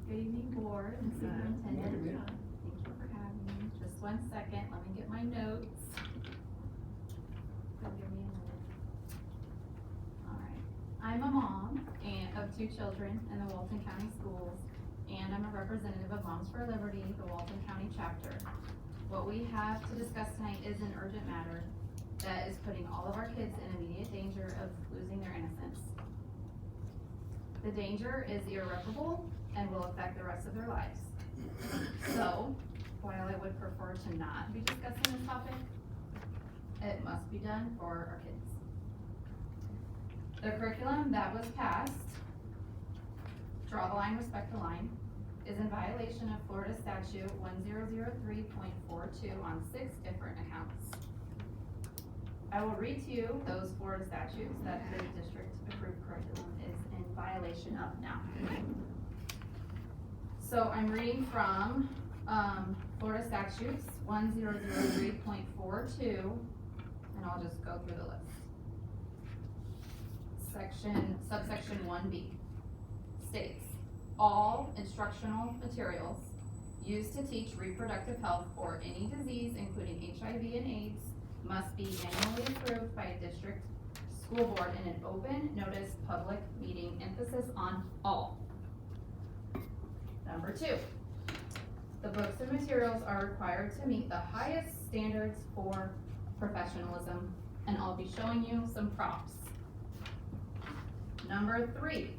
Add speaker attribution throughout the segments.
Speaker 1: Good evening, board and superintendent. Thank you for having me. Just 1 second, let me get my notes. Give me a minute. Alright, I'm a mom of 2 children in the Walton County Schools, and I'm a representative of Moms for Liberty, the Walton County chapter. What we have to discuss tonight is an urgent matter that is putting all of our kids in immediate danger of losing their innocence. The danger is irreparable and will affect the rest of their lives. So, while I would prefer to not be discussing this topic, it must be done for our kids. The curriculum that was passed, Draw the Line, Respect the Line, is in violation of Florida Statute 1003.42 on 6 different accounts. I will read to you those Florida statutes that the district approved curriculum is in violation of now. So I'm reading from Florida Statutes 1003.42, and I'll just go through the list. Subsection 1B states, all instructional materials used to teach reproductive health or any disease, including HIV and AIDS, must be annually approved by a district school board in an open notice public meeting, emphasis on all. Number 2, the books and materials are required to meet the highest standards for professionalism, and I'll be showing you some props. Number 3,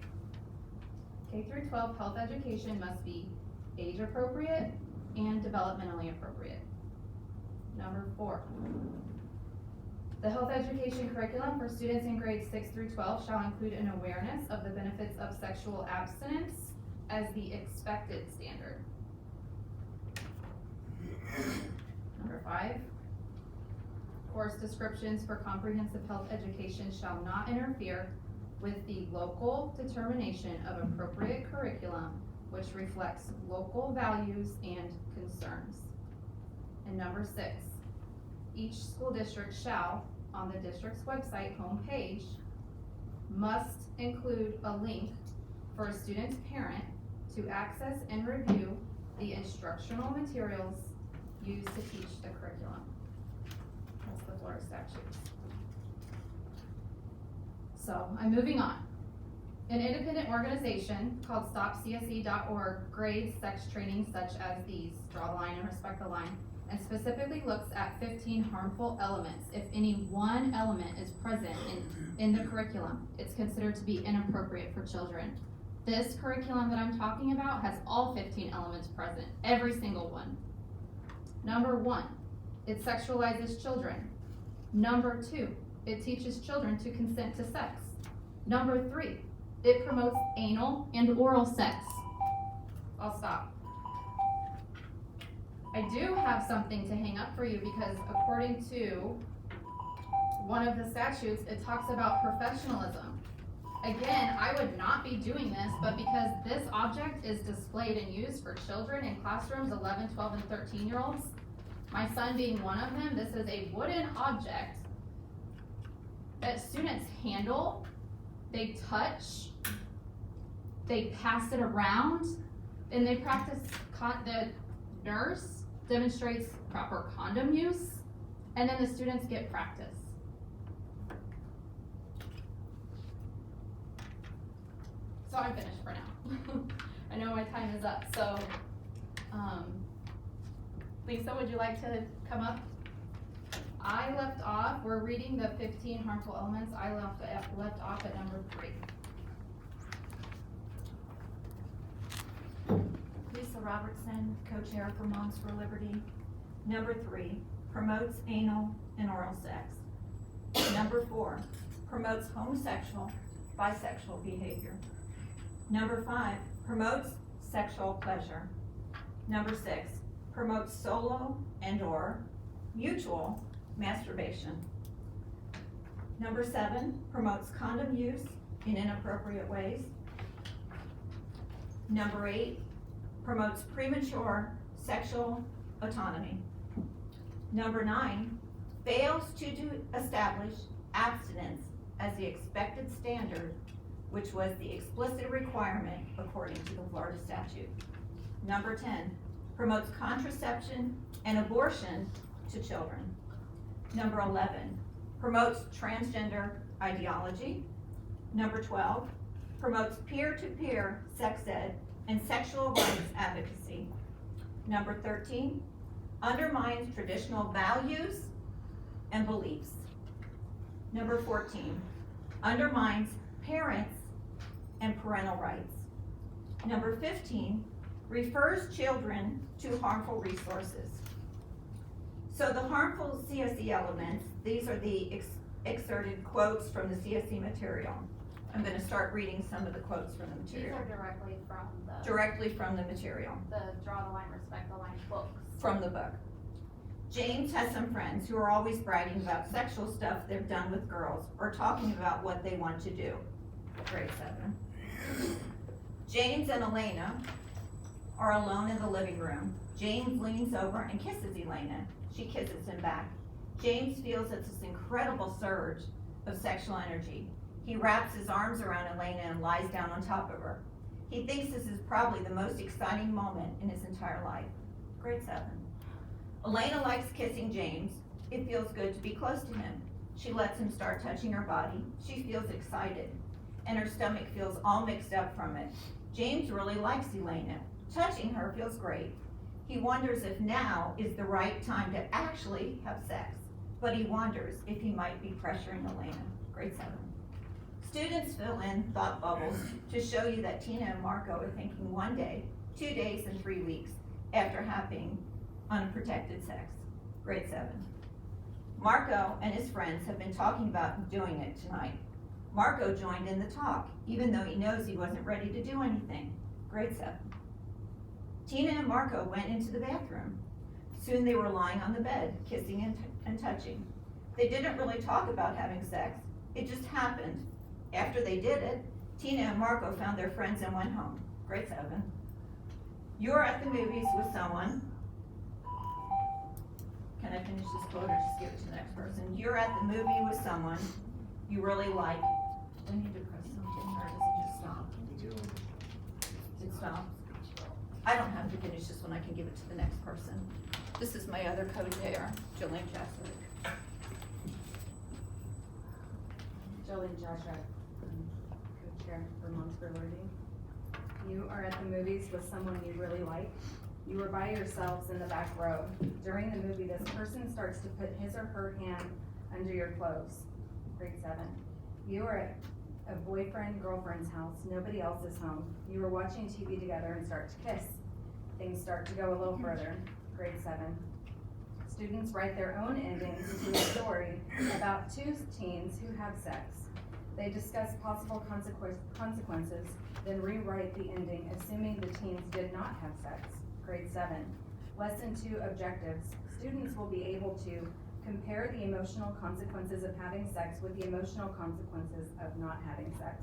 Speaker 1: K through 12 health education must be age appropriate and developmentally appropriate. Number 4, the health education curriculum for students in grades 6 through 12 shall include an awareness of the benefits of sexual abstinence as the expected standard. Number 5, course descriptions for comprehensive health education shall not interfere with the local determination of appropriate curriculum which reflects local values and concerns. And number 6, each school district shall, on the district's website homepage, must include a link for a student's parent to access and review the instructional materials used to teach the curriculum. That's the Florida statutes. So, I'm moving on. An independent organization called StopCSE.org grades sex training such as these, Draw the Line and Respect the Line, and specifically looks at 15 harmful elements. If any one element is present in the curriculum, it's considered to be inappropriate for children. This curriculum that I'm talking about has all 15 elements present, every single one. Number 1, it sexualizes children. Number 2, it teaches children to consent to sex. Number 3, it promotes anal and oral sex. I'll stop. I do have something to hang up for you because according to one of the statutes, it talks about professionalism. Again, I would not be doing this, but because this object is displayed and used for children in classrooms 11, 12, and 13-year-olds, my son being one of them, this is a wooden object that students handle, they touch, they pass it around, and they practice, the nurse demonstrates proper condom use, and then the students get practice. So I'm finished for now. I know my time is up, so Lisa, would you like to come up? I left off, we're reading the 15 harmful elements. I left off at number 3.
Speaker 2: Lisa Robertson, co-chair for Moms for Liberty. Number 3, promotes anal and oral sex. Number 4, promotes homosexual, bisexual behavior. Number 5, promotes sexual pleasure. Number 6, promotes solo and or mutual masturbation. Number 7, promotes condom use in inappropriate ways. Number 8, promotes premature sexual autonomy. Number 9, fails to establish abstinence as the expected standard which was the explicit requirement according to the Florida statute. Number 10, promotes contraception and abortion to children. Number 11, promotes transgender ideology. Number 12, promotes peer-to-peer sex ed and sexual rights advocacy. Number 13, undermines traditional values and beliefs. Number 14, undermines parents and parental rights. Number 15, refers children to harmful resources. So the harmful CSE elements, these are the excerpted quotes from the CSE material. I'm gonna start reading some of the quotes from the
Speaker 1: These
Speaker 2: material.
Speaker 1: are
Speaker 2: Directly from the material,
Speaker 1: the Draw the Line, Respect the Line books.
Speaker 2: from the book. James has some friends who are always bragging about sexual stuff they've done with girls or talking about what they want to do. Grade 7. James and Elena are alone in the living room. James leans over and kisses Elena. She kisses him back. James feels it's this incredible surge of sexual energy. He wraps his arms around Elena and lies down on top of her. He thinks this is probably the most exciting moment in his entire life. Grade 7. Elena likes kissing James. It feels good to be close to him. She lets him start touching her body. She feels excited, and her stomach feels all mixed up from it. James really likes Elena. Touching her feels great. He wonders if now is the right time to actually have sex, but he wonders if he might be pressuring Elena. Grade 7. Students fill in thought bubbles to show you that Tina and Marco are thinking 1 day, 2 days, and 3 weeks after having unprotected sex. Grade 7. Marco and his friends have been talking about doing it tonight. Marco joined in the talk, even though he knows he wasn't ready to do anything. Grade 7. Tina and Marco went into the bathroom. Soon they were lying on the bed, kissing and touching. They didn't really talk about having sex. It just happened. After they did it, Tina and Marco found their friends and went home. Grade 7. You're at the movies with someone. Can I finish this quote or just give it to the next person? You're at the movie with someone you really like. Do I need to press something or does it just stop? It stops? I don't have to finish this one, I can give it to the next person. This is my other co-chair, Jillian Chaswick.
Speaker 3: Jolene Joshua, co-chair for Moms for Liberty. You are at the movies with someone you really like. You were by yourselves in the back row. During the movie, this person starts to put his or her hand under your clothes. Grade 7. You are at a boyfriend, girlfriend's house. Nobody else is home. You are watching TV together and start to kiss. Things start to go a little further. Grade 7. Students write their own endings to a story about 2 teens who have sex. They discuss possible consequences, then rewrite the ending, assuming the teens did not have sex. Grade 7. Lesson 2 objectives. Students will be able to compare the emotional consequences of having sex with the emotional consequences of not having sex.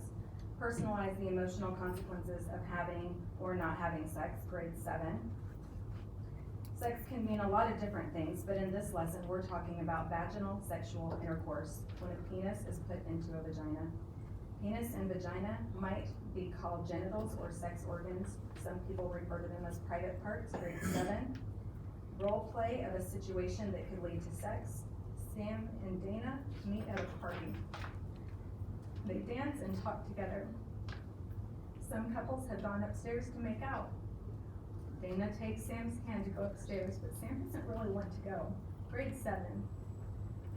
Speaker 3: Personalize the emotional consequences of having or not having sex. Grade 7. Sex can mean a lot of different things, but in this lesson, we're talking about vaginal sexual intercourse, when a penis is put into a vagina. Penis and vagina might be called genitals or sex organs. Some people refer to them as private parts. Grade 7. Role play of a situation that could lead to sex. Sam and Dana meet at a party. They dance and talk together. Some couples have gone upstairs to make out. Dana takes Sam's hand to go upstairs, but Sam doesn't really want to go. Grade 7.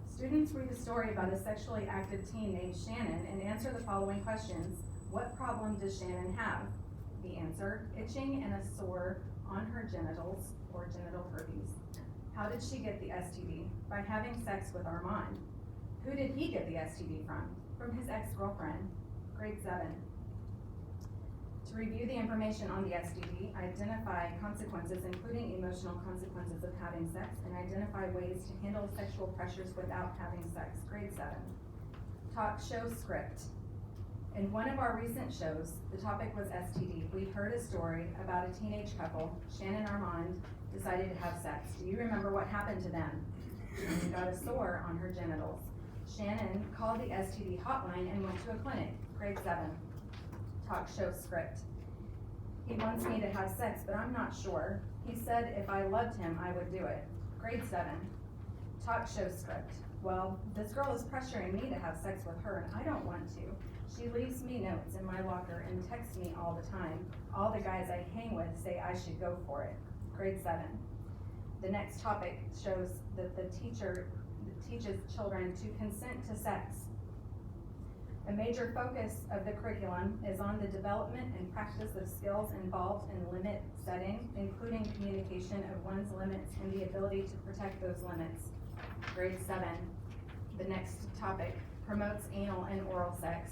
Speaker 3: Students read a story about a sexually active teen named Shannon and answer the following questions. What problem does Shannon have? The answer, itching and a sore on her genitals or genital herpes. How did she get the STD? By having sex with Armand. Who did he get the STD from? From his ex-girlfriend. Grade 7. To review the information on the STD, identify consequences, including emotional consequences of having sex, and identify ways to handle sexual pressures without having sex. Grade 7. Talk show script. In one of our recent shows, the topic was STD. We heard a story about a teenage couple, Shannon and Armand, decided to have sex. Do you remember what happened to them? Shannon got a sore on her genitals. Shannon called the STD hotline and went to a clinic. Grade 7. talk show script. He wants me to have sex, but I'm not sure. He said if I loved him, I would do it. Grade 7, talk show script. Well, this girl is pressuring me to have sex with her and I don't want to. She leaves me notes in my locker and texts me all the time. All the guys I hang with say I should go for it. Grade 7. The next topic shows that the teacher teaches children to consent to sex. A major focus of the curriculum is on the development and practice of skills involved in limit setting, including communication of one's limits and the ability to protect those limits. Grade 7. The next topic promotes anal and oral sex.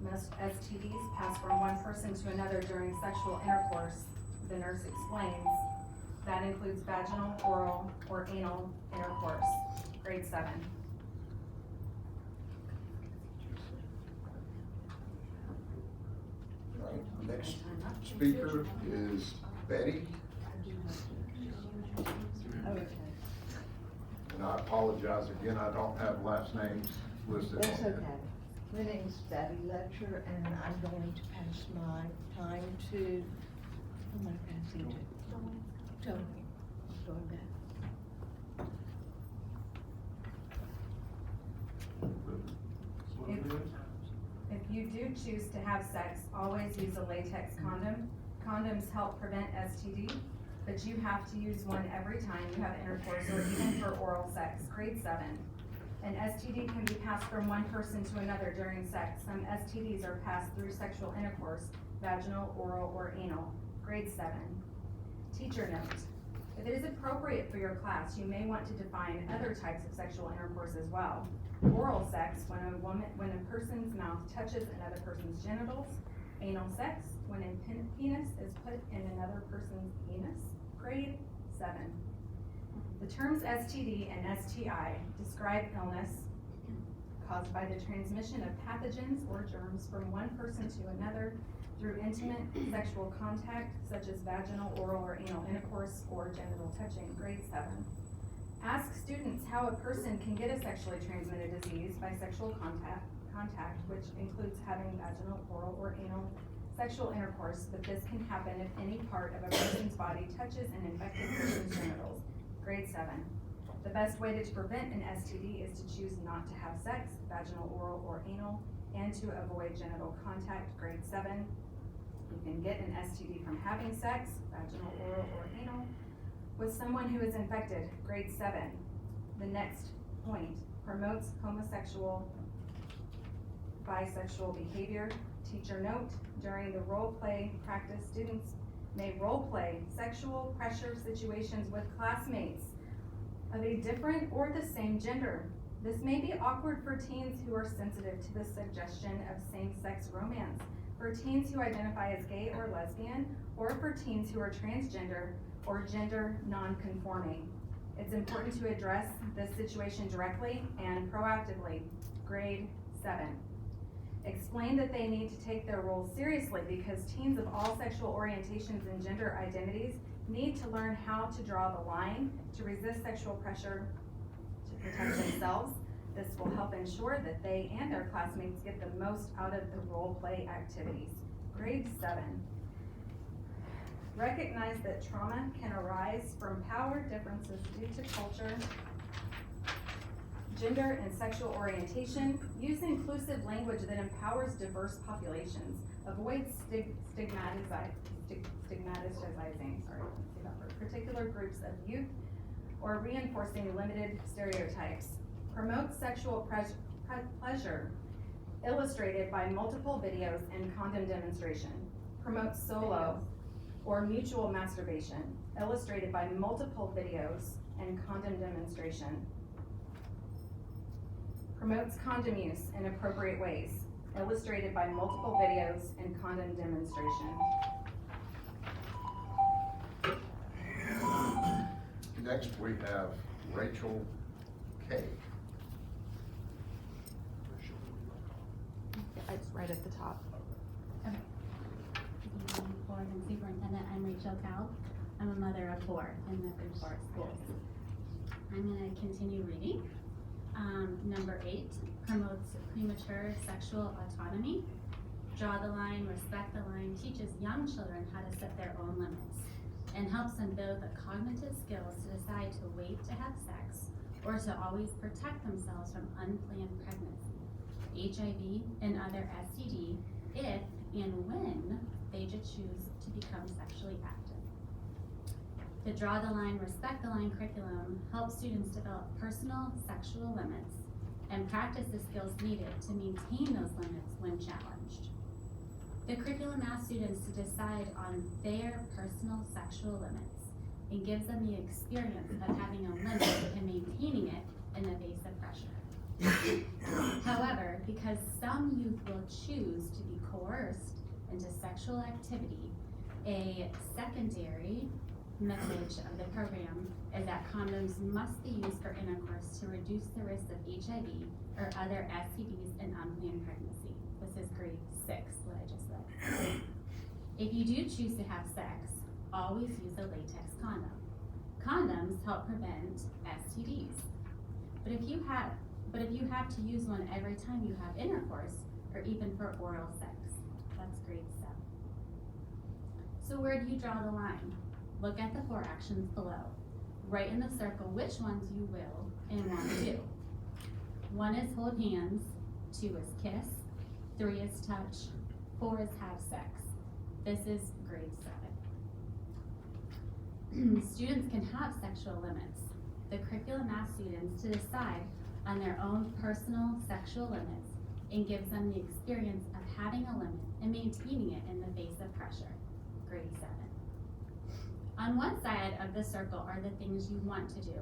Speaker 3: Most STDs pass from one person to another during sexual intercourse, the nurse explains. That includes vaginal, oral, or anal intercourse. Grade 7.
Speaker 4: Right, next speaker is Betty. And I apologize again, I don't have last names listed
Speaker 5: That's
Speaker 4: on
Speaker 5: okay.
Speaker 4: here.
Speaker 5: My name's Betty Letcher, and I'm going to pass my time to, who am I passing to? Tony. Going back.
Speaker 3: If you do choose to have sex, always use a latex condom. Condoms help prevent STD, but you have to use one every time you have intercourse or even for oral sex. Grade 7. An STD can be passed from one person to another during sex. Some STDs are passed through sexual intercourse, vaginal, oral, or anal. Grade 7. Teacher note. If it is appropriate for your class, you may want to define other types of sexual intercourse as well. Oral sex, when a person's mouth touches another person's genitals. Anal sex, when a penis is put in another person's anus. Grade 7. The terms STD and STI describe illness caused by the transmission of pathogens or germs from one person to another through intimate sexual contact, such as vaginal, oral, or anal intercourse or genital touching. Grade 7. Ask students how a person can get a sexually transmitted disease by sexual contact, which includes having vaginal, oral, or anal sexual intercourse, but this can happen if any part of a person's body touches an infected person's genitals. Grade 7. The best way to prevent an STD is to choose not to have sex, vaginal, oral, or anal, and to avoid genital contact. Grade 7. You can get an STD from having sex, vaginal, oral, or anal, with someone who is infected. Grade 7. The next point promotes homosexual, bisexual behavior. Teacher note, during the role play practice, students may role play sexual pressure situations with classmates of a different or the same gender. This may be awkward for teens who are sensitive to the suggestion of same-sex romance, for teens who identify as gay or lesbian, or for teens who are transgender or gender non-conforming. It's important to address this situation directly and proactively. Grade 7. Explain that they need to take their roles seriously because teens of all sexual orientations and gender identities need to learn how to draw the line, to resist sexual pressure, to protect themselves. This will help ensure that they and their classmates get the most out of the role play activities. Grade 7. Recognize that trauma can arise from power differences due to culture, gender, and sexual orientation. Use inclusive language that empowers diverse populations. Avoid stigmatizing particular groups of youth or reinforcing limited stereotypes. Promote sexual pleasure, illustrated by multiple videos and condom demonstration. Promote solo or mutual masturbation, illustrated by multiple videos and condom demonstration. Promotes condom use in appropriate ways, illustrated by multiple videos and condom demonstration.
Speaker 4: Next, we have Rachel Kay.
Speaker 6: It's right at the top.
Speaker 1: Okay. Board and Superintendent, I'm Rachel Cal. I'm a mother of 4 in the Food Forest Schools. I'm gonna continue reading. Number 8, promotes premature sexual autonomy.
Speaker 6: Draw the line, respect the line teaches young children how to set their own limits and helps them build the cognitive skills to decide to wait to have sex or to always protect themselves from unplanned pregnancy, HIV, and other STD if and when they choose to become sexually active. The Draw the Line, Respect the Line curriculum helps students develop personal sexual limits and practice the skills needed to maintain those limits when challenged. The curriculum asks students to decide on their personal sexual limits and gives them the experience of having a limit and maintaining it in the face of pressure. However, because some youth will choose to be coerced into sexual activity, a secondary message of the program is that condoms must be used for intercourse to reduce the risk of HIV or other STDs and unplanned pregnancy. This is grade 6, what I just read. If you do choose to have sex, always use a latex condom. Condoms help prevent STDs. But if you have to use one every time you have intercourse or even for oral sex, that's grade 7. So where do you draw the line? Look at the 4 actions below. Write in the circle which ones you will and want to do. 1 is hold hands, 2 is kiss, 3 is touch, 4 is have sex. This is grade 7. Students can have sexual limits. The curriculum asks students to decide on their own personal sexual limits and gives them the experience of having a limit and maintaining it in the face of pressure. Grade 7. On one side of the circle are the things you want to do.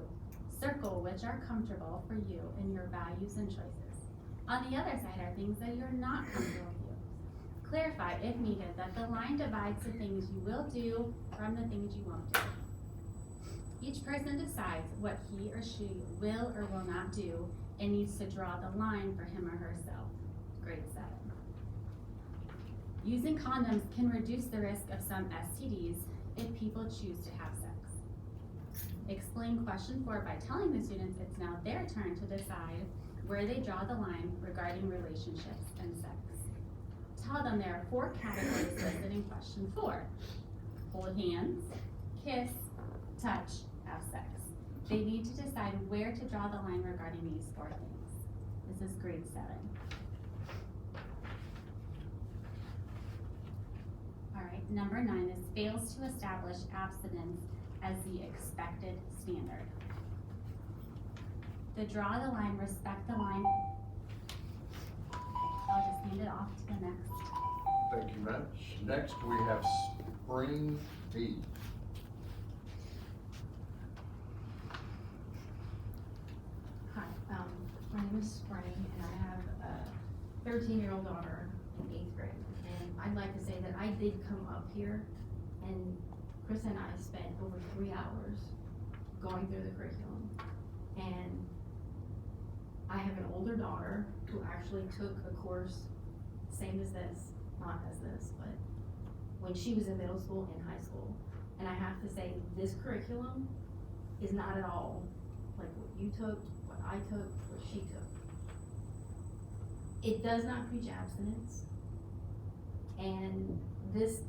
Speaker 6: Circle which are comfortable for you and your values and choices. On the other side are things that you're not comfortable with you. Clarify, if needed, that the line divides the things you will do from the things you won't do. Each person decides what he or she will or will not do and needs to draw the line for him or herself. Grade 7. Using condoms can reduce the risk of some STDs if people choose to have sex. Explain question 4 by telling the students it's now their turn to decide where they draw the line regarding relationships and sex. Tell them there are 4 categories listed in question 4. Hold hands, kiss, touch, have sex. They need to decide where to draw the line regarding these 4 things. This is grade 7. Alright, number 9 is fails to establish abstinence as the expected standard. The draw the line, respect the line. I'll just hand it off to the next.
Speaker 4: Thank you much. Next, we have Spring B.
Speaker 7: Hi, my name is Spring, and I have a 13-year-old daughter in 8th grade. And I'd like to say that I did come up here, and Chris and I spent over 3 hours going through the curriculum. And I have an older daughter who actually took a course, same as this, not as this, but when she was in middle school and high school. And I have to say, this curriculum is not at all like what you took, what I took, what she took. It does not preach abstinence. And this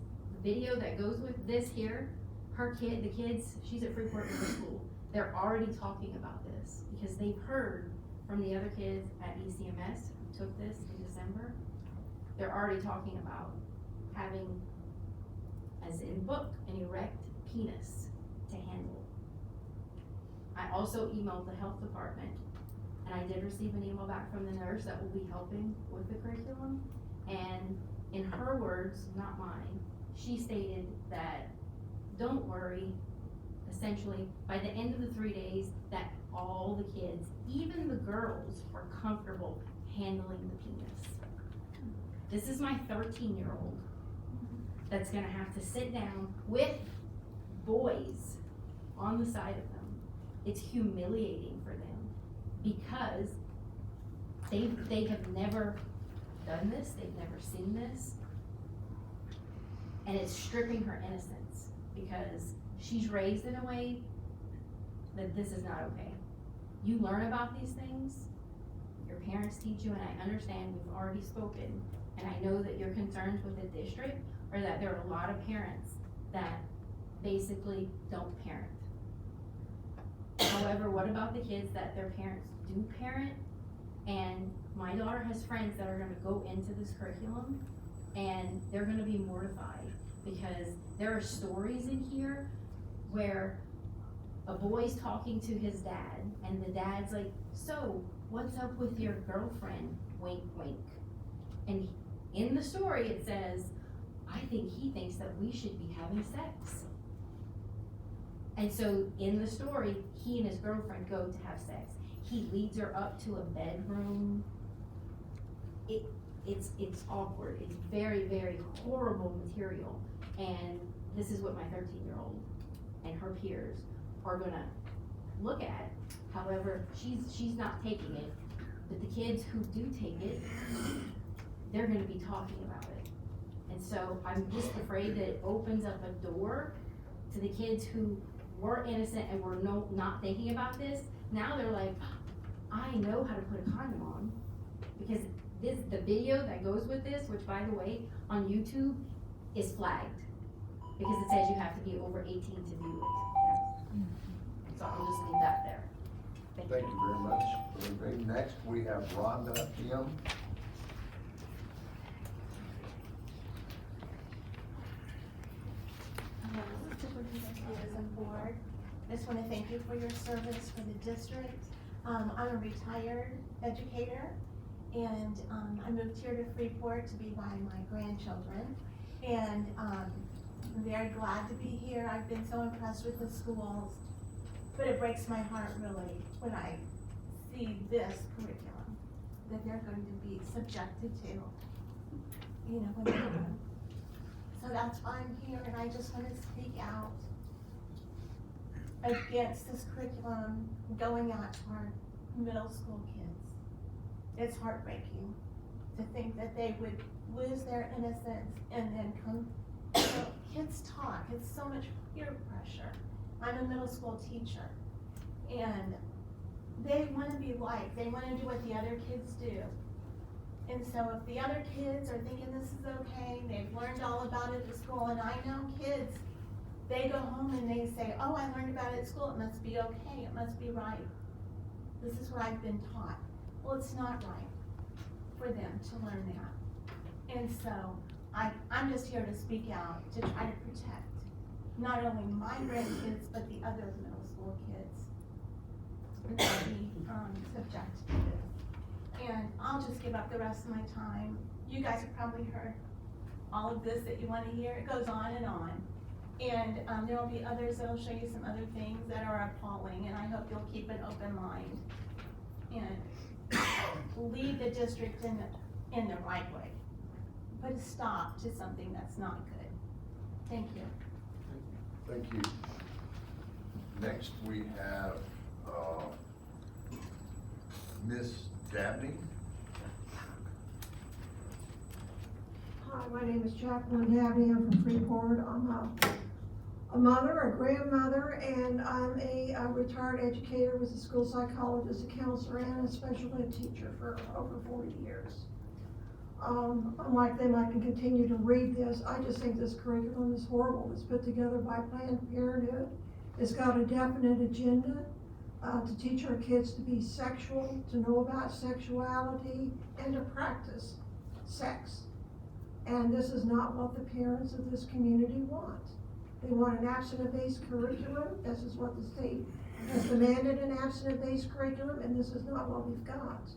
Speaker 7: video that goes with this here, the kids, she's at Freeport Middle School, they're already talking about this because they've heard from the other kids at ECMS who took this in December. They're already talking about having, as in book, an erect penis to handle. I also emailed the health department, and I did receive an email back from the nurse that will be helping with the curriculum. And in her words, not mine, she stated that, don't worry, essentially, by the end of the 3 days, that all the kids, even the girls, are comfortable handling the penis. This is my 13-year-old that's gonna have to sit down with boys on the side of them. It's humiliating for them because they have never done this, they've never seen this, and it's stripping her innocence because she's raised in a way that this is not okay. You learn about these things, your parents teach you, and I understand we've already spoken And I know that your concerns with the district are that there are a lot of parents that basically don't parent. However, what about the kids that their parents do parent? And my daughter has friends that are gonna go into this curriculum and they're gonna be mortified because there are stories in here where a boy's talking to his dad and the dad's like, so what's up with your girlfriend? Wink, wink. And in the story it says, I think he thinks that we should be having sex. And so in the story, he and his girlfriend go to have sex. He leads her up to a bedroom. It's awkward. It's very, very horrible material. And this is what my 13-year-old and her peers are gonna look at. However, she's not taking it. But the kids who do take it, they're gonna be talking about it. And so I'm just afraid that it opens up a door to the kids who were innocent and were not thinking about this. Now they're like, I know how to put a condom on. Because the video that goes with this, which by the way, on YouTube, is flagged. Because it says you have to be over 18 to view it. So I'll just leave that there.
Speaker 4: Thank you very much. Okay, next we have Rhonda M.
Speaker 8: Supervisors and board, I just want to thank you for your service for the district. I'm a retired educator, and I moved here to Freeport to be by my grandchildren. And I'm very glad to be here. I've been so impressed with the schools, but it breaks my heart really when I see this curriculum that they're going to be subjected to, you know, when they're done. So that's why I'm here, and I just want to speak out against this curriculum going out to our middle school kids. It's heartbreaking to think that they would lose their innocence and then come, you know, kids talk, it's so much peer pressure. I'm a middle school teacher, and they want to be liked, they want to do what the other kids do. And so if the other kids are thinking this is okay, they've learned all about it at school, and I know kids, they go home and they say, oh, I learned about it at school, it must be okay, it must be right. This is what I've been taught. Well, it's not right for them to learn that. And so I'm just here to speak out, to try to protect not only my grandkids, but the other middle school kids that will be subject to this. And I'll just give up the rest of my time. You guys have probably heard all of this that you want to hear. It goes on. And there will be others that will show you some other things that are appalling, and I hope you'll keep an open mind and lead the district in the right way. Put a stop to something that's not good. Thank you.
Speaker 4: Thank you. Next we have, Miss Dabney.
Speaker 9: Hi, my name is Jacqueline Dabney. I'm from Freeport. I'm a mother, a grandmother, and I'm a retired educator, was a school psychologist, a counselor, and a special ed teacher for over 40 years. Unlike them, I can continue to read this. I just think this curriculum is horrible. It's put together by Planned Parenthood. It's got a definite agenda to teach our kids to be sexual, to know about sexuality, and to practice sex. And this is not what the parents of this community want. They want an abstinence-based curriculum. This is what the state has demanded, an abstinence-based curriculum, and this is not what we've got.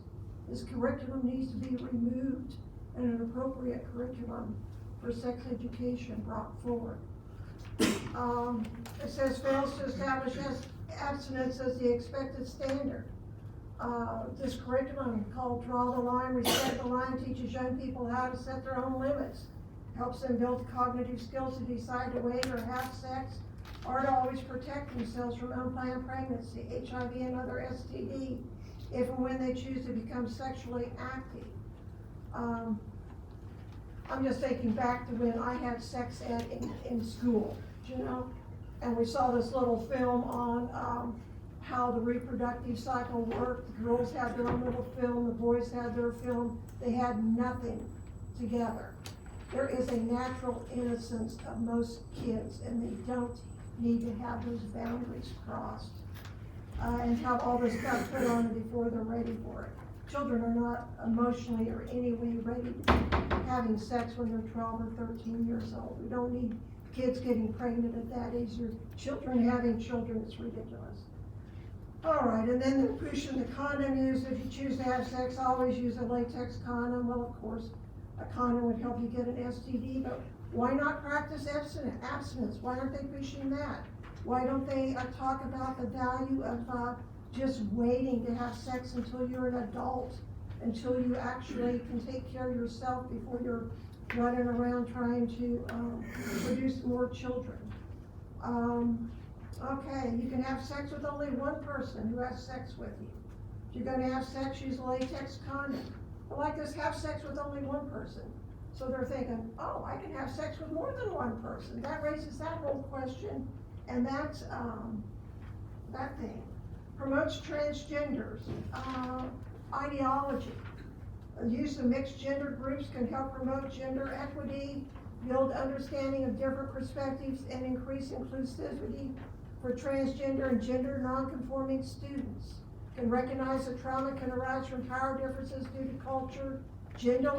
Speaker 9: This curriculum needs to be removed and an appropriate curriculum for sex education brought forward. It says fails to establish abstinence as the expected standard. This curriculum called Draw the Line, Respect the Line teaches young people how to set their own limits, helps them build cognitive skills to decide to wait or have sex, or to always protect themselves from unplanned pregnancy, HIV, and other STD, if and when they choose to become sexually active. I'm just thinking back to when I had sex ed in school, you know, and we saw this little film on how the reproductive cycle worked. The girls had their own little film, the boys had their film. They had nothing together. There is a natural innocence of most kids, and they don't need to have those boundaries crossed, and have all this stuff put on them before they're ready for it. Children are not emotionally or any way ready to be having sex when they're 12 or 13 years old. We don't need kids getting pregnant at that age, or children having children. It's ridiculous. All right, and then they're pushing the condom use. If you choose to have sex, always use a latex condom. Well, of course, a condom would help you get an STD, but why not practice abstinence? Why aren't they pushing that? Why don't they talk about the value of just waiting to have sex until you're an adult, until you actually can take care of yourself before you're running around trying to produce more children? Okay, you can have sex with only one person who has sex with you. If you're gonna have sex, use a latex condom. But like this, have sex with only one person. So they're thinking, oh, I can have sex with more than one person. That raises that whole question, and that's that thing. Promotes transgenders, ideology. Use of mixed gender groups can help promote gender equity, build understanding of different perspectives, and increase inclusivity for transgender and gender nonconforming students. Can recognize that trauma can arise from power differences due to culture, gender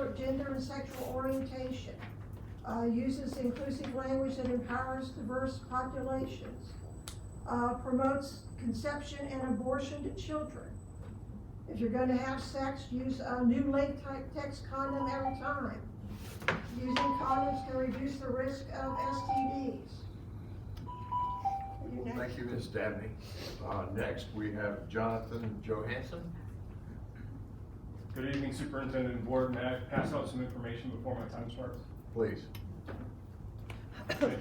Speaker 9: and sexual orientation. Uses inclusive language that empowers diverse populations. Promotes conception and abortion to children. If you're gonna have sex, use a new latex condom every time. Using condoms can reduce the risk of STDs.
Speaker 4: Thank you, Ms. Dabney. Next, we have Jonathan Johansson.
Speaker 10: Good evening, Superintendent and Board. May I pass out some information before my time starts?
Speaker 4: Please.
Speaker 10: Thank you.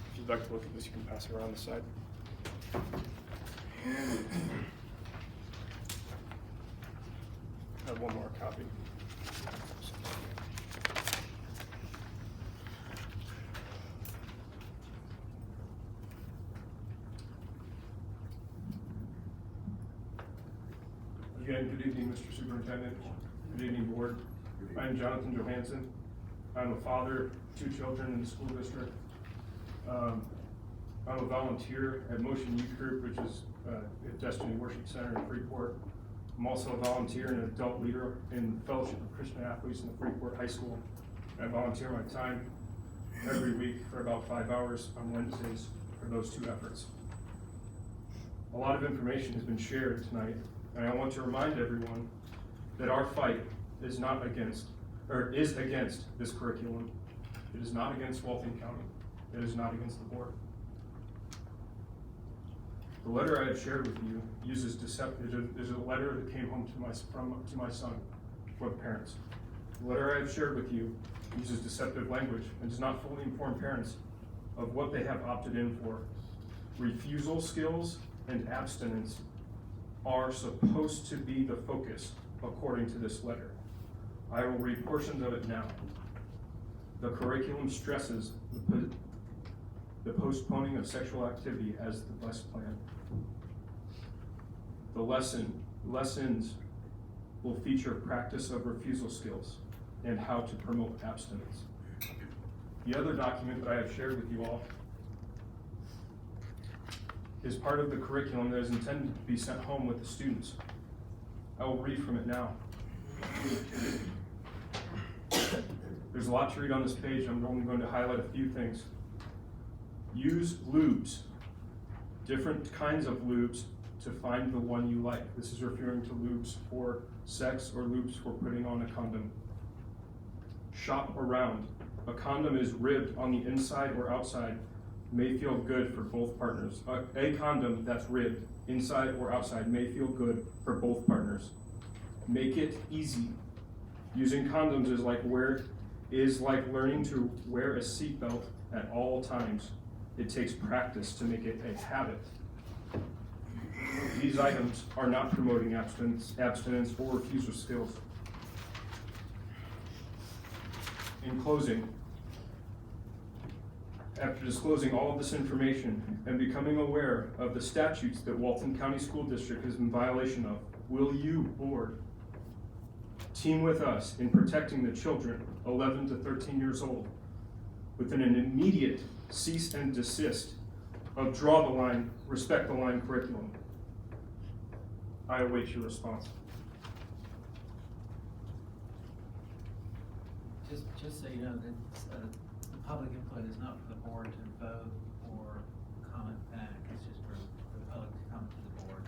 Speaker 10: If you'd like to look at this, you can pass it around the side. I have one more copy. Again, good evening, Mr. Superintendent. Good evening, Board. I'm Jonathan Johansson. I'm a father, 2 children in the school district. I'm a volunteer at Motion Youth Group, which is at Destiny Worship Center in Freeport. I'm also a volunteer and an adult leader in Fellowship of Christian Athletes in the Freeport High School. I volunteer my time every week for about 5 hours on Wednesdays for those 2 efforts. A lot of information has been shared tonight, and I want to remind everyone that our fight is not against, or is against this curriculum. It is not against Walton County. It is not against the board. The letter I have shared with you uses there's a letter that came home to my son for the parents. The letter I have shared with you uses deceptive language and does not fully inform parents of what they have opted in for. Refusal skills and abstinence are supposed to be the focus according to this letter. I will read portions of it now. The curriculum stresses the postponing of sexual activity as the best plan. The lessons will feature practice of refusal skills and how to promote abstinence. The other document that I have shared with you all is part of the curriculum that is intended to be sent home with the students. I will read from it now. There's a lot to read on this page. I'm only going to highlight a few things. Use lubes, different kinds of lubes, to find the one you like. This is referring to lubes for sex or lubes for putting on a condom. Shop around. A condom is ribbed on the inside or outside, may feel good for both partners. A condom that's ribbed inside or outside may feel good for both partners. Make it easy. Using condoms is like learning to wear a seatbelt at all times. It takes practice to make it a habit. these items are not promoting abstinence or refusal skills. In closing, after disclosing all of this information and becoming aware of the statutes that Walton County School District is in violation of, will you, board, team with us in protecting the children 11 to 13 years old within an immediate cease and desist of draw the line, respect the line curriculum? I await your response.
Speaker 11: Just so you know, that the public input is not for the board to vote or comment back, it's just for the public to come to the board.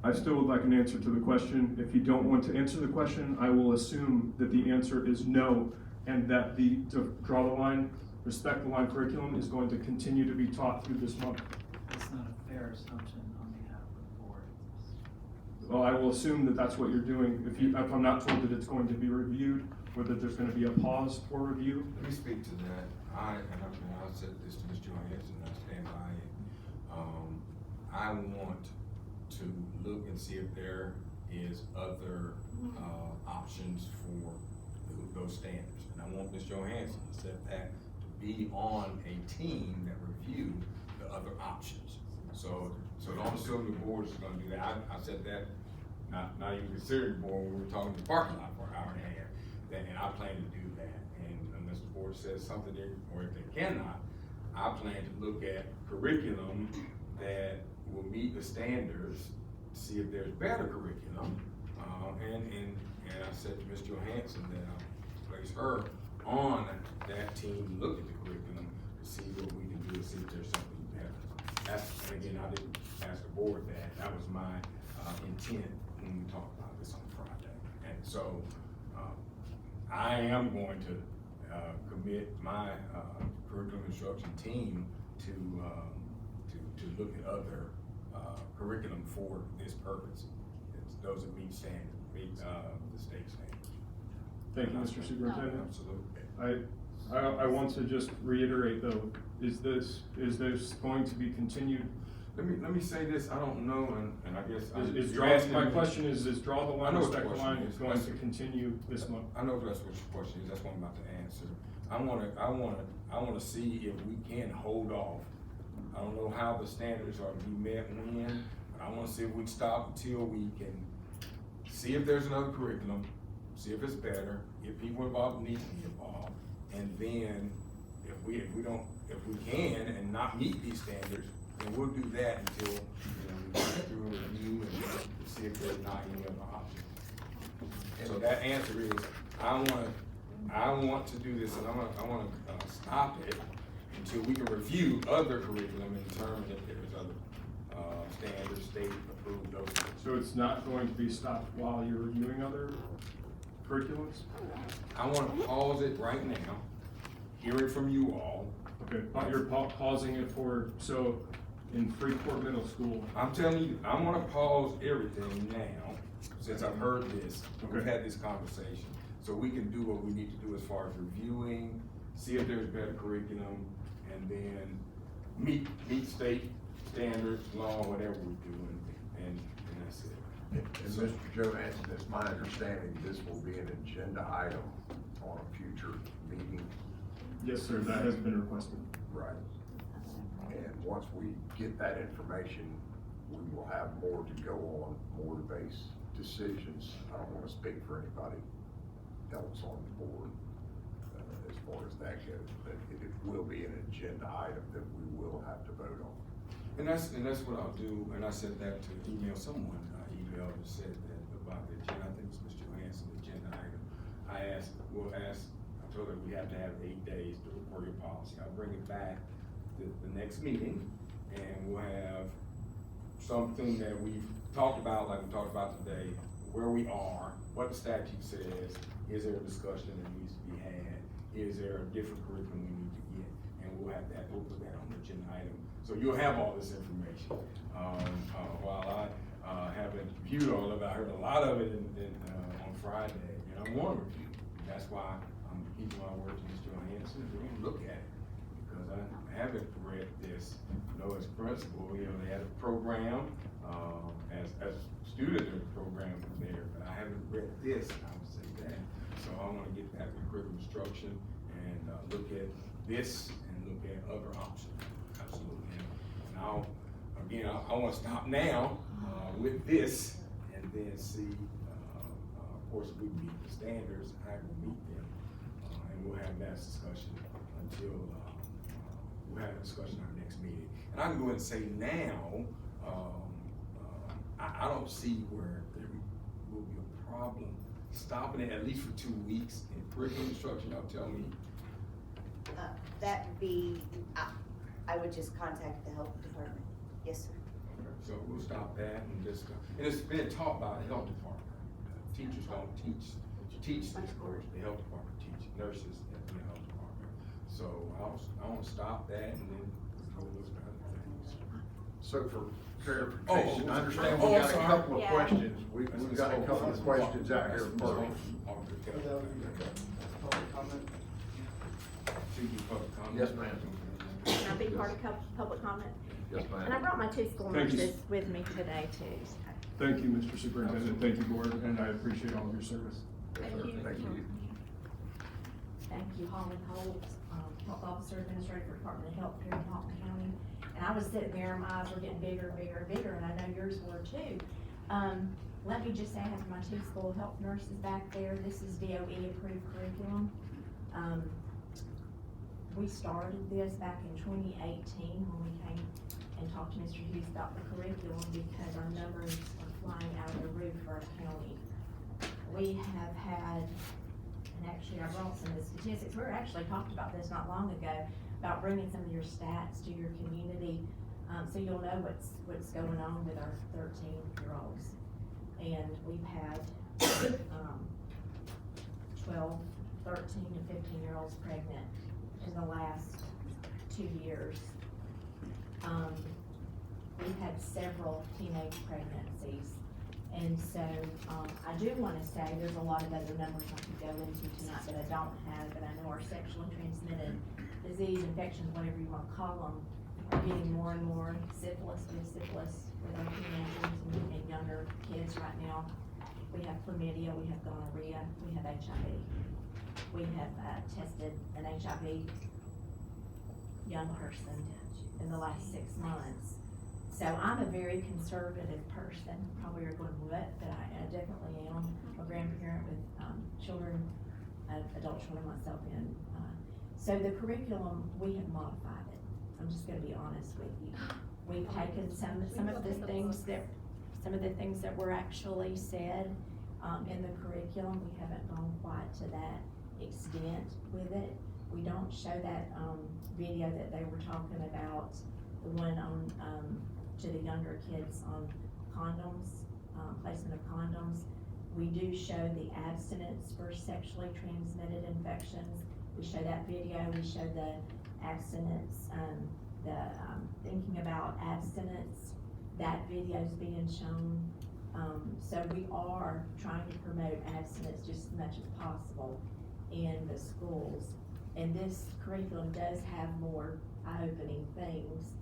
Speaker 10: I still would like an answer to the question. If you don't want to answer the question, I will assume that the answer is no, and that the draw the line, respect the line curriculum is going to continue to be taught through this month.
Speaker 11: It's not a fair assumption on behalf of the board.
Speaker 10: Well, I will assume that that's what you're doing. If I'm not told that it's going to be reviewed, or that there's gonna be a pause for review.
Speaker 12: Let me speak to that. I said this to Mr. Johansson, and I stand by it. I want to look and see if there is other, options for those standards. And I want Ms. Johansson to set that to be on a team that review the other options. So don't assume the board is gonna do that. I said that, not even considering the board, when we were talking to the parking lot for an hour and a half. And I plan to do that, and unless the board says something, or if they cannot, I plan to look at curriculum that will meet the standards, see if there's better curriculum, and I said to Ms. Johansson that I'll place her on that team to look at the curriculum to see what we can do to see if there's something better. And again, I didn't ask the board that was my intent when we talked about this on Friday, and so I am going to commit my curriculum instruction team to look at other curriculum for this purpose. It's those that meet the state standards.
Speaker 10: Thank you, Mr. Superintendent.
Speaker 12: Absolutely.
Speaker 10: I want to just reiterate though, is this going to be continued?
Speaker 12: Let me say this, I don't know, and I guess.
Speaker 10: My question is draw the line, respect the line is going to continue this month?
Speaker 12: I know that's what your question is, that's what I'm about to answer. I wanna see if we can hold off. I don't know how the standards are to be met when, but I wanna see if we can stop until we can see if there's another curriculum, see if it's better, if people involved need to be involved, and then if we can and not meet these standards, and we'll do that until, we go through a review and see if there's not any other options. So that answer is, I want to do this, and I wanna stop it until we can review other curriculum and determine if there's other, standards, state approved, those things.
Speaker 10: So it's not going to be stopped while you're reviewing other curriculums?
Speaker 12: I wanna pause it right now, hear it from you all.
Speaker 10: Okay, you're pausing it so in Freeport Middle School.
Speaker 12: I'm telling you, I wanna pause everything now, since I've heard this, we've had this conversation, so we can do what we need to do as far as reviewing, see if there's better curriculum, and then meet state standards, law, whatever we're doing, and that's it.
Speaker 4: And Mr. Johansson, it's my understanding this will be an agenda item on a future meeting.
Speaker 10: Yes, sir, that has been requested.
Speaker 4: Right. And once we get that information, we will have more to go on, more to base decisions. I don't wanna speak for anybody else on the board, as far as that goes, but it will be an agenda item that we will have to vote on.
Speaker 12: And that's what I'll do, and I said that to someone, emailed and said that about the agenda, I think it's Mr. Johansson, the agenda item. I told her we have to have 8 days to report your policy. I'll bring it back the next meeting, and we'll have something that we've talked about, like we talked about today, where we are, what the statute says, is there a discussion that needs to be had, is there a different curriculum we need to get, and we'll put that on the agenda item. So you'll have all this information. While I haven't viewed all of it, I heard a lot of it on Friday, and I want to review. That's why I'm keeping my word to Mr. Johansson, we're gonna look at it, because I haven't read this, as principal, they had a program, as a student of the program there, but I haven't read this, I would say that. So I wanna get back to curriculum instruction and, look at this and look at other options, absolutely. And I'll, again, I wanna stop now, with this and then see, of course, if we meet the standards, I will meet them. And we'll have that discussion until, we'll have a discussion at our next meeting. And I can go ahead and say now, I don't see where there will be a problem stopping it at least for 2 weeks in curriculum instruction, y'all tell me.
Speaker 13: That would be, I would just contact the health department. Yes, sir.
Speaker 12: Okay, so we'll stop that and just, and it's been taught by the health department. Teachers don't teach this course, the health department teach nurses at the health department. So I wanna stop that and then go with those kind of things.
Speaker 4: So for clarification, I understand
Speaker 12: Oh,
Speaker 4: we
Speaker 12: I'm
Speaker 4: got a
Speaker 12: sorry.
Speaker 4: couple of
Speaker 8: Yeah.
Speaker 4: questions, we've got a couple of questions out here first.
Speaker 11: Public comment?
Speaker 4: Yes, ma'am.
Speaker 8: Can I be part of public comment?
Speaker 4: Yes,
Speaker 8: And I
Speaker 4: ma'am.
Speaker 8: brought my two school
Speaker 10: Thank you.
Speaker 8: nurses with me today too.
Speaker 10: Thank you, Mr. Superintendent, thank you, board, and I appreciate all of your service.
Speaker 4: Yes, sir. Thank you.
Speaker 14: Thank you, Holly Holt, Health Officer Administrator for Department of Health here in Halton County. And I was sitting there, my eyes were getting bigger and bigger and bigger, and I know yours were too. Let me just say, I have my two school health nurses back there. This is DOE approved curriculum. We started this back in 2018 when we came and talked to Mr. Hughes about the curriculum because our numbers are flying out of the roof for our county. We have had, and actually I brought some of the statistics, we were actually talked about this not long ago, about bringing some of your stats to your community, so you'll know what's going on with our 13-year-olds. And we've had 12, 13, and 15-year-olds pregnant in the last 2 years. We've had several teenage pregnancies. And so, I do wanna say, there's a lot of other numbers I could go into tonight that I don't have, but I know our sexually transmitted disease, infections, whatever you wanna call them, are getting more and more. Syphilis, we have syphilis with our teenagers and younger kids right now. We have chlamydia, we have gonorrhea, we have HIV. We have, tested an HIV young person in the last 6 months. So I'm a very conservative person, probably are going, what, but I definitely am a grandparent with, children, adult children myself in. So the curriculum, we have modified it. I'm just gonna be honest with you. We've taken some of the things that were actually said, in the curriculum. We haven't gone quite to that extent with it. We don't show that, video that they were talking about, the one on, to the younger kids on condoms, placement of condoms. We do show the abstinence for sexually transmitted infections. We show that video, we show the abstinence, thinking about abstinence, that video's being shown. So we are trying to promote abstinence just as much as possible in the schools. And this curriculum does have more eye-opening things,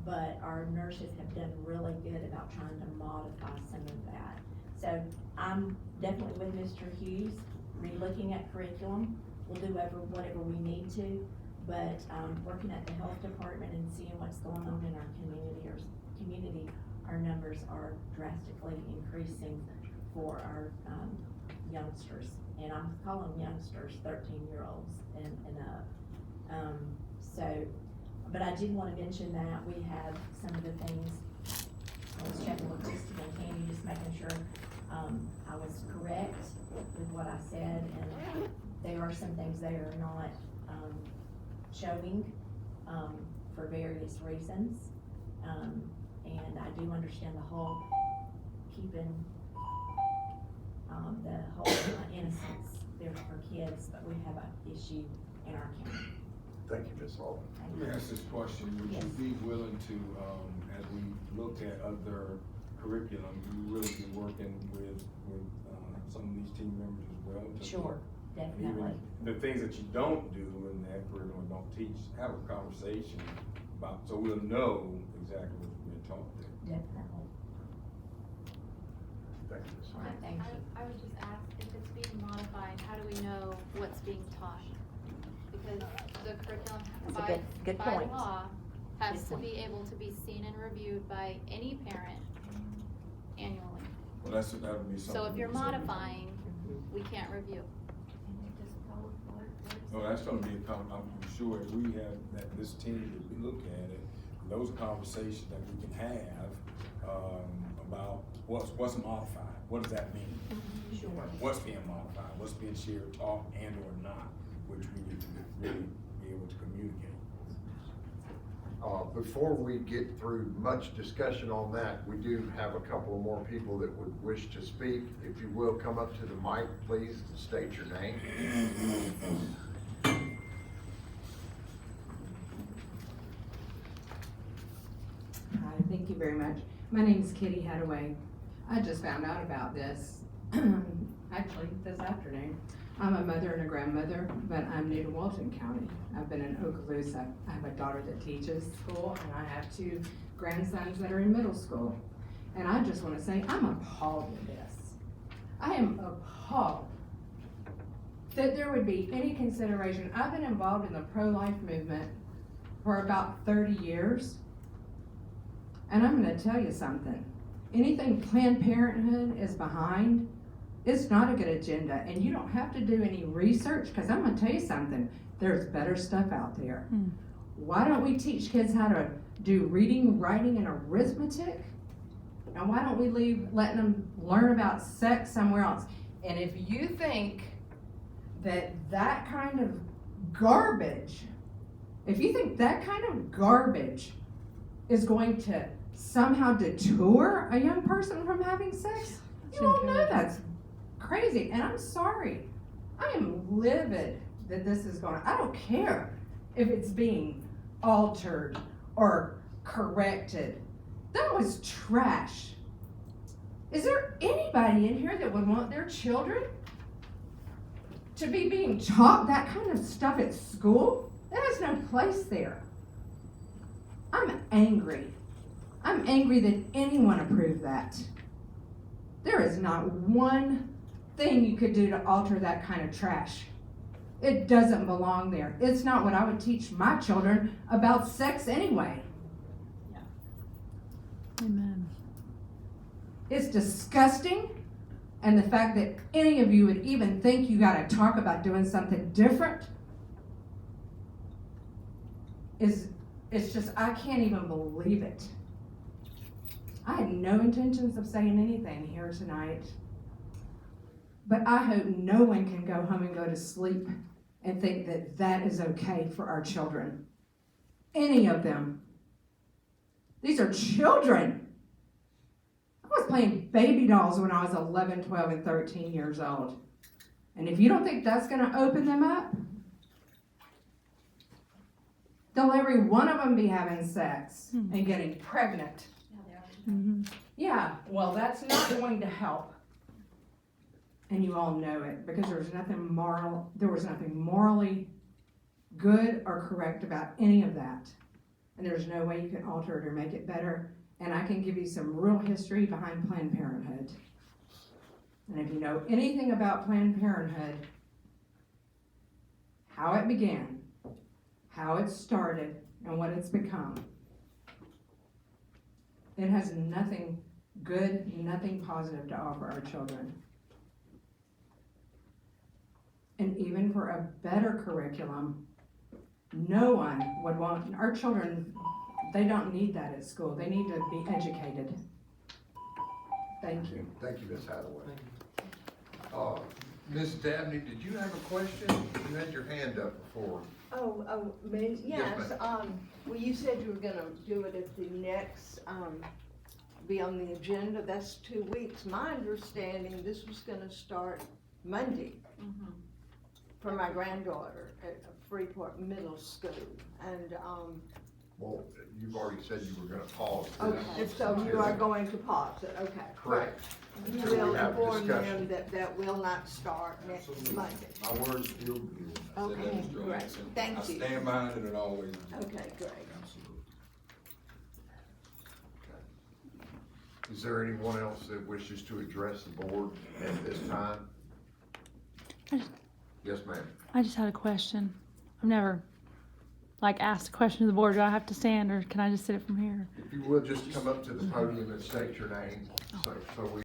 Speaker 14: but our nurses have done really good about trying to modify some of that. So I'm definitely with Mr. Hughes, re-looking at curriculum. We'll do whatever we need to, but, working at the health department and seeing what's going on in our community, our numbers are drastically increasing for our, youngsters. And I'm calling youngsters 13-year-olds and up. So, but I did wanna mention that we have some of the things, I was checking with Kristen and Candy, just making sure, I was correct with what I said, and there are some things they are not, showing, for various reasons. And I do understand the whole keeping, the whole innocence there for kids, but we have an issue in our county.
Speaker 4: Thank you, Ms. Hall.
Speaker 12: Let me ask this question, would you
Speaker 14: Yes.
Speaker 12: be willing to, as we look at other curriculum, you really be working with, some of these team members as well? to
Speaker 14: Sure,
Speaker 12: look-
Speaker 14: definitely.
Speaker 12: Even the things that you don't do in that curriculum, don't teach, have a conversation about, so we'll know exactly what's being taught there.
Speaker 14: Definitely.
Speaker 4: Thank you, Ms. Hines.
Speaker 14: Thank you.
Speaker 15: I would just ask, if it's being modified, how do we know what's being taught? Because the curriculum
Speaker 14: That's a good
Speaker 15: by
Speaker 14: point.
Speaker 15: law has
Speaker 14: Good
Speaker 15: to
Speaker 14: point.
Speaker 15: be able to be seen and reviewed by any parent annually.
Speaker 12: Well, that would be something.
Speaker 15: So if you're
Speaker 12: we can certainly do.
Speaker 15: modifying, we can't review.
Speaker 12: No, that's gonna be I'm sure if we have, that this team, if we look at it, those conversations that we can have, about what's modified, what does that mean?
Speaker 14: Sure.
Speaker 12: What's being modified, what's being shared, taught, and or not, which we need to really be able to communicate.
Speaker 4: Before we get through much discussion on that, we do have a couple of more people that would wish to speak. If you will, come up to the mic, please, and state your name.
Speaker 16: Hi, thank you very much. My name is Kitty Hadaway. I just found out about this, actually, this afternoon. I'm a mother and a grandmother, but I'm new to Walton County. I've been in Okaloosa. I have a daughter that teaches school, and I have 2 grandsons that are in middle school. And I just want to say, I'm appalled with this. I am appalled that there would be any consideration. I've been involved in the pro-life movement for about 30 years. And I'm gonna tell you something. Anything Planned Parenthood is behind, it's not a good agenda. And you don't have to do any research, because I'm gonna tell you something. There's better stuff out there. Why don't we teach kids how to do reading, writing, and arithmetic? And why don't we letting them learn about sex somewhere else? And if you think that kind of garbage, is going to somehow deter a young person from having sex, you all know that's crazy. And I'm sorry, I am livid that this is going. I don't care if it's being altered or corrected. That was trash. Is there anybody in here that would want their children to be being taught that kind of stuff at school? That has no place there. I'm angry. I'm angry that anyone approved that. There is not one thing you could do to alter that kind of trash. It doesn't belong there. It's not what I would teach my children about sex anyway.
Speaker 14: Yeah.
Speaker 16: Amen. It's disgusting, and the fact that any of you would even think you gotta talk about doing something different it's just, I can't even believe it. I had no intentions of saying anything here tonight, but I hope no one can go home and go to sleep and think that that is okay for our children. Any of them. These are children. I was playing baby dolls when I was 11, 12, and 13 years old. And if you don't think that's gonna open them up, they'll every one of them be having sex and getting pregnant. Yeah, well, that's not going to help. And you all know it, because there was nothing morally good or correct about any of that. And there's no way you can alter it or make it better. And I can give you some real history behind Planned Parenthood. And if you know anything about Planned Parenthood, how it began, how it started, and what it's become, it has nothing good, nothing positive to offer our children. And even for a better curriculum, no one would want, our children, they don't need that at school. They need to be educated. Thank you.
Speaker 4: Thank you, Ms. Hadaway. Ms. Dabney, did you have a question? You had your hand up before.
Speaker 5: Yes,
Speaker 4: Yes,
Speaker 5: well, you said you were gonna do it at the next, be on the agenda, that's 2 weeks. My understanding, this was gonna start Monday for my granddaughter at Freeport Middle School, and,
Speaker 4: Well, you've already said you were gonna pause this.
Speaker 5: okay, so you are going to pause it, okay.
Speaker 4: Correct.
Speaker 5: You
Speaker 4: Until
Speaker 5: will
Speaker 4: we have
Speaker 5: inform
Speaker 4: discussion.
Speaker 5: them that will not start next Monday.
Speaker 12: My word is still good. I said that,
Speaker 5: Okay,
Speaker 12: Mr.
Speaker 5: great.
Speaker 12: Johnson.
Speaker 5: Thank you.
Speaker 12: I stand behind it and always. do.
Speaker 5: Okay, great.
Speaker 12: Absolutely.
Speaker 4: Is there anyone else that wishes to address the board at this time? Yes, ma'am.
Speaker 17: I just had a question. I've never, asked a question to the board. Do I have to stand, or can I just sit it from here?
Speaker 4: If you will, just come up to the podium and state your name, so we